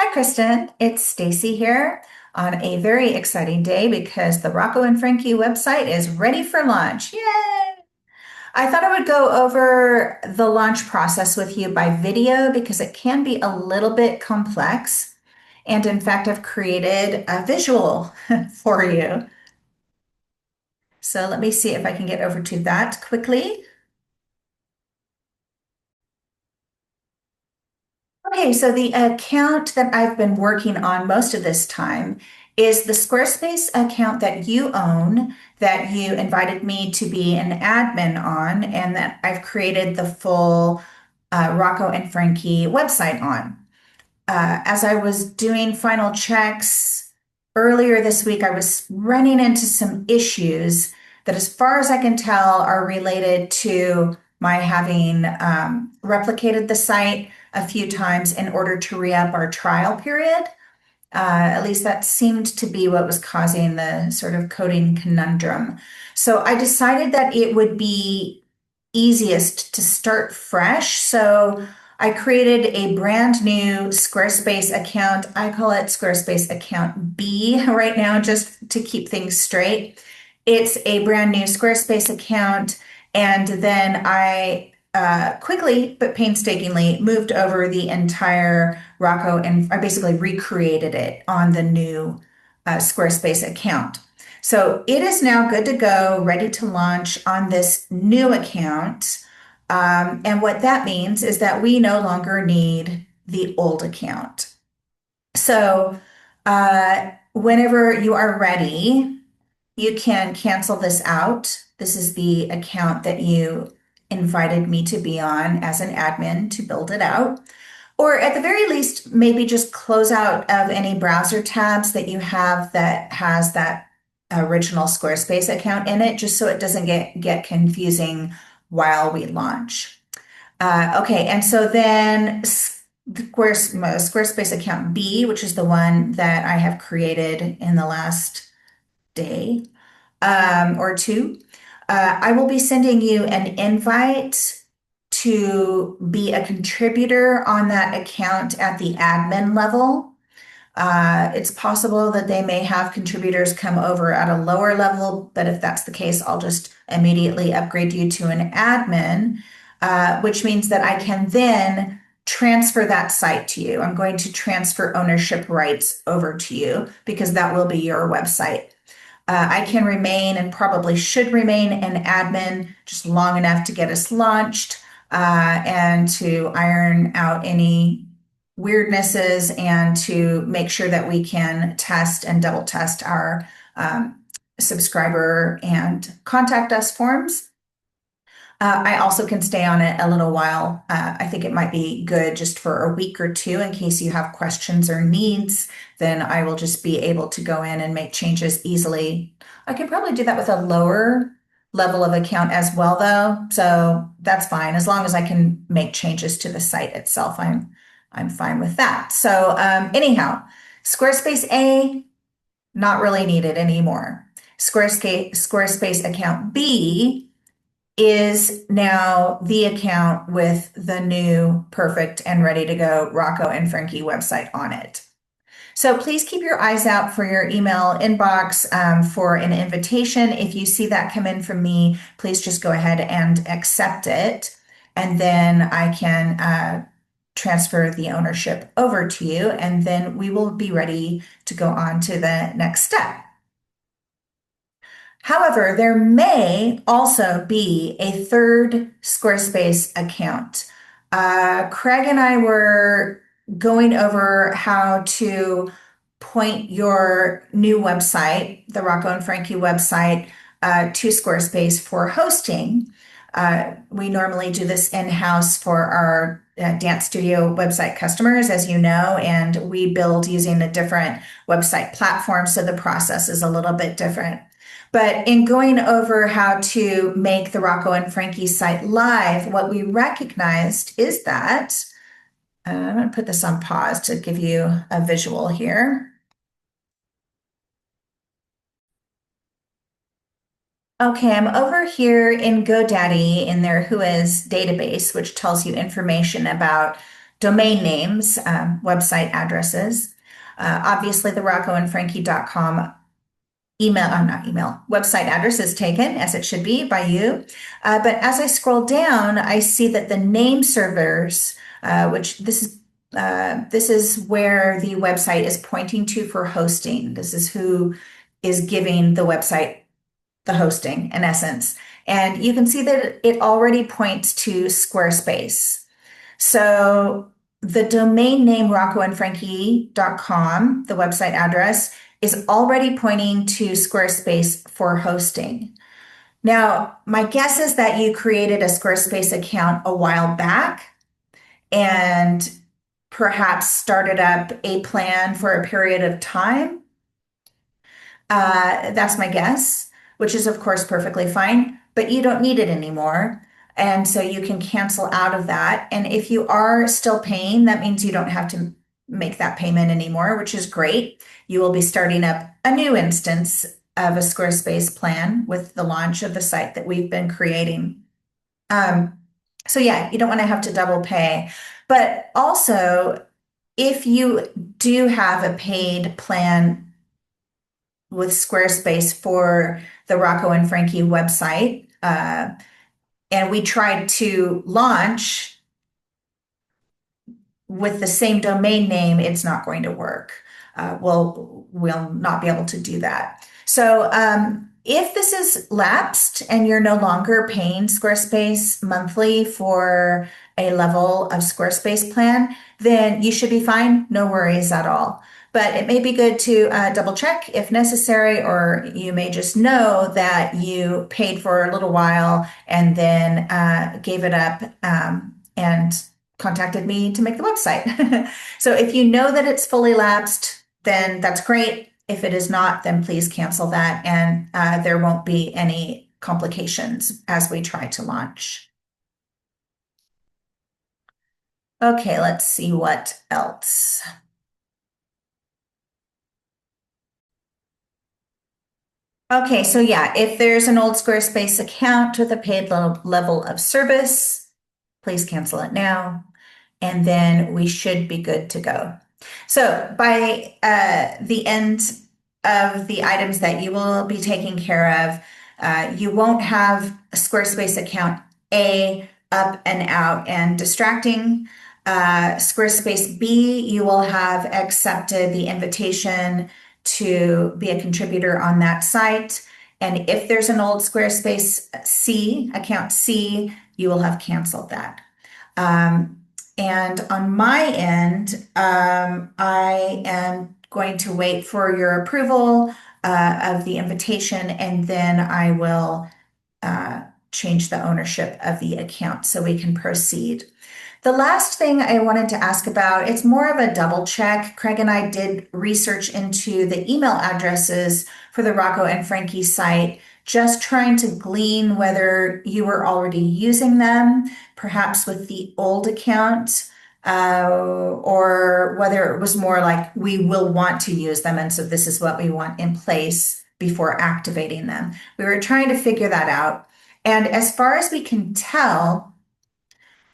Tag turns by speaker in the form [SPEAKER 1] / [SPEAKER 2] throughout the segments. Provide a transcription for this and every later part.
[SPEAKER 1] Hi, Kristen. It's Stacy here on a very exciting day because the Rocco and Frankie website is ready for launch. Yay! I thought I would go over the launch process with you by video because it can be a little bit complex. And in fact, I've created a visual for you. So let me see if I can get over to that quickly. Okay, so the account that I've been working on most of this time is the Squarespace account that you own, that you invited me to be an admin on, and that I've created the full Rocco and Frankie website on. As I was doing final checks earlier this week, I was running into some issues that, as far as I can tell, are related to my having replicated the site a few times in order to re-up our trial period. At least that seemed to be what was causing the sort of coding conundrum. So I decided that it would be easiest to start fresh. So I created a brand new Squarespace account. I call it Squarespace account B right now, just to keep things straight. It's a brand new Squarespace account. And then I quickly but painstakingly moved over the entire Rocco and I basically recreated it on the new Squarespace account. So it is now good to go, ready to launch on this new account. And what that means is that we no longer need the old account. So whenever you are ready, you can cancel this out. This is the account that you invited me to be on as an admin to build it out. Or at the very least, maybe just close out of any browser tabs that you have that has that original Squarespace account in it, just so it doesn't get confusing while we launch. Okay, and so then Squarespace account B, which is the one that I have created in the last day or two, I will be sending you an invite to be a contributor on that account at the admin level. It's possible that they may have contributors come over at a lower level, but if that's the case, I'll just immediately upgrade you to an admin, which means that I can then transfer that site to you. I'm going to transfer ownership rights over to you because that will be your website. I can remain and probably should remain an admin just long enough to get us launched and to iron out any weirdnesses and to make sure that we can test and double test our subscriber and contact us forms. I also can stay on it a little while. I think it might be good just for a week or two in case you have questions or needs. Then I will just be able to go in and make changes easily. I could probably do that with a lower level of account as well, though. So that's fine. As long as I can make changes to the site itself, I'm fine with that. So anyhow, Squarespace A, not really needed anymore. Squarespace account B is now the account with the new perfect and ready to go Rocco and Frankie website on it. So please keep your eyes out for your email inbox for an invitation. If you see that come in from me, please just go ahead and accept it. And then I can transfer the ownership over to you. And then we will be ready to go on to the next step. However, there may also be a third Squarespace account. Craig and I were going over how to point your new website, the Rocco and Frankie website, to Squarespace for hosting. We normally do this in-house for our dance studio website customers, as you know, and we build using a different website platform, so the process is a little bit different. But in going over how to make the Rocco and Frankie site live, what we recognized is that, I'm going to put this on pause to give you a visual here. Okay, I'm over here in GoDaddy in their Who Is database, which tells you information about domain names, website addresses. Obviously, the roccoandfrankie.com not email, website address is taken as it should be by you. But as I scroll down, I see that the name servers, which this is where the website is pointing to for hosting. This is who is giving the website the hosting in essence. And you can see that it already points to Squarespace. So the domain name roccoandfrankie.com, the website address, is already pointing to Squarespace for hosting. Now, my guess is that you created a Squarespace account a while back and perhaps started up a plan for a period of time. That's my guess, which is, of course, perfectly fine, but you don't need it anymore. And so you can cancel out of that. And if you are still paying, that means you don't have to make that payment anymore, which is great. You will be starting up a new instance of a Squarespace plan with the launch of the site that we've been creating. So yeah, you don't want to have to double pay. But also, if you do have a paid plan with Squarespace for the Rocco and Frankie website, and we tried to launch with the same domain name, it's not going to work. We'll not be able to do that. So if this is lapsed and you're no longer paying Squarespace monthly for a level of Squarespace plan, then you should be fine. No worries at all. But it may be good to double check if necessary, or you may just know that you paid for a little while and then gave it up and contacted me to make the website. So if you know that it's fully lapsed, then that's great. If it is not, then please cancel that, and there won't be any complications as we try to launch. Okay, let's see what else. Okay, so yeah, if there's an old Squarespace account with a paid level of service, please cancel it now, and then we should be good to go. So by the end of the items that you will be taking care of, you won't have a Squarespace account A up and out and distracting. Squarespace B, you will have accepted the invitation to be a contributor on that site. And if there's an old Squarespace C, account C, you will have canceled that. And on my end, I am going to wait for your approval of the invitation, and then I will change the ownership of the account so we can proceed. The last thing I wanted to ask about, it's more of a double check. Craig and I did research into the email addresses for the Rocco and Frankie site, just trying to glean whether you were already using them, perhaps with the old account, or whether it was more like we will want to use them. And so this is what we want in place before activating them. We were trying to figure that out. And as far as we can tell,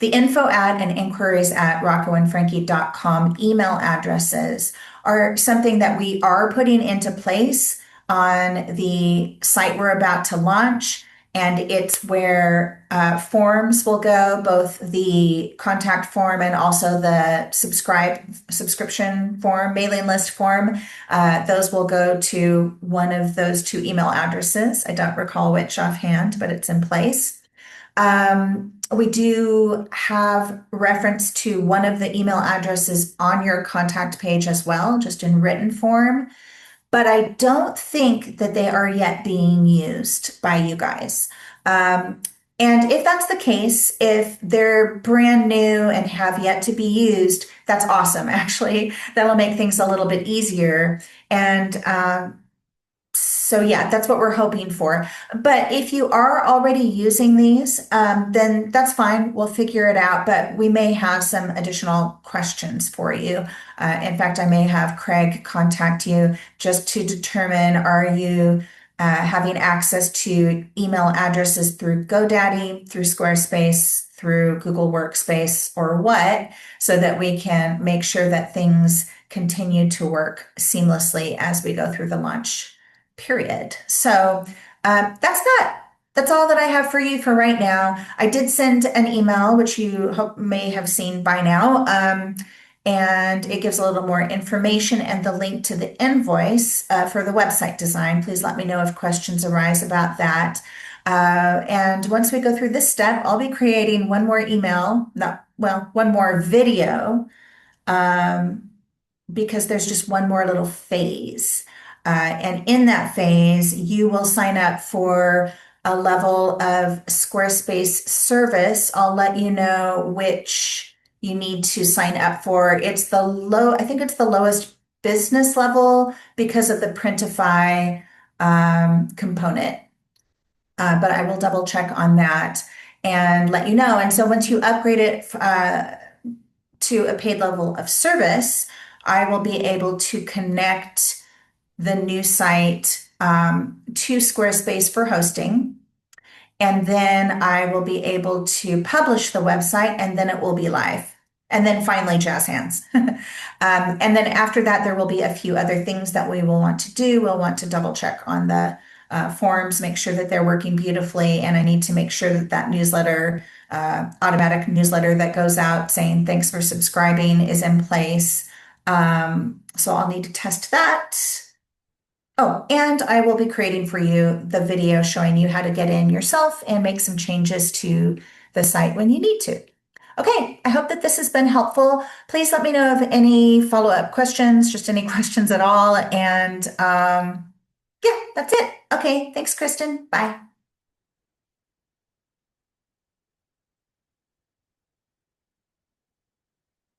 [SPEAKER 1] the info at and inquiries at roccoandfrankie.com email addresses are something that we are putting into place on the site we're about to launch. And it's where forms will go, both the contact form and also the subscription form, mailing list form. Those will go to one of those two email addresses. I don't recall which offhand, but it's in place. We do have reference to one of the email addresses on your contact page as well, just in written form. But I don't think that they are yet being used by you guys. And if that's the case, if they're brand new and have yet to be used, that's awesome, actually. That'll make things a little bit easier. And so yeah, that's what we're hoping for. But if you are already using these, then that's fine. We'll figure it out. But we may have some additional questions for you. In fact, I may have Craig contact you just to determine, are you having access to email addresses through GoDaddy, through Squarespace, through Google Workspace or what, so that we can make sure that things continue to work seamlessly as we go through the launch period. So that's all that I have for you for right now. I did send an email, which you hope may have seen by now. And it gives a little more information and the link to the invoice for the website design. Please let me know if questions arise about that. And once we go through this step, I'll be creating one more email, not, well, one more video, um, because there's just one more little phase. And in that phase, you will sign up for a level of Squarespace service. I'll let you know which you need to sign up for. I think it's the lowest business level because of the Printify component. But I will double check on that and let you know. And so once you upgrade it to a paid level of service, I will be able to connect the new site to Squarespace for hosting. And then I will be able to publish the website and then it will be live. And then finally, jazz hands. And then after that, there will be a few other things that we will want to do. We'll want to double check on the forms, make sure that they're working beautifully. And I need to make sure that that newsletter, automatic newsletter that goes out saying thanks for subscribing is in place. So I'll need to test that. Oh, and I will be creating for you the video showing you how to get in yourself and make some changes to the site when you need to. Okay, I hope that this has been helpful. Please let me know of any follow-up questions, just any questions at all. And yeah, that's it. Okay, thanks, Kristen. Bye.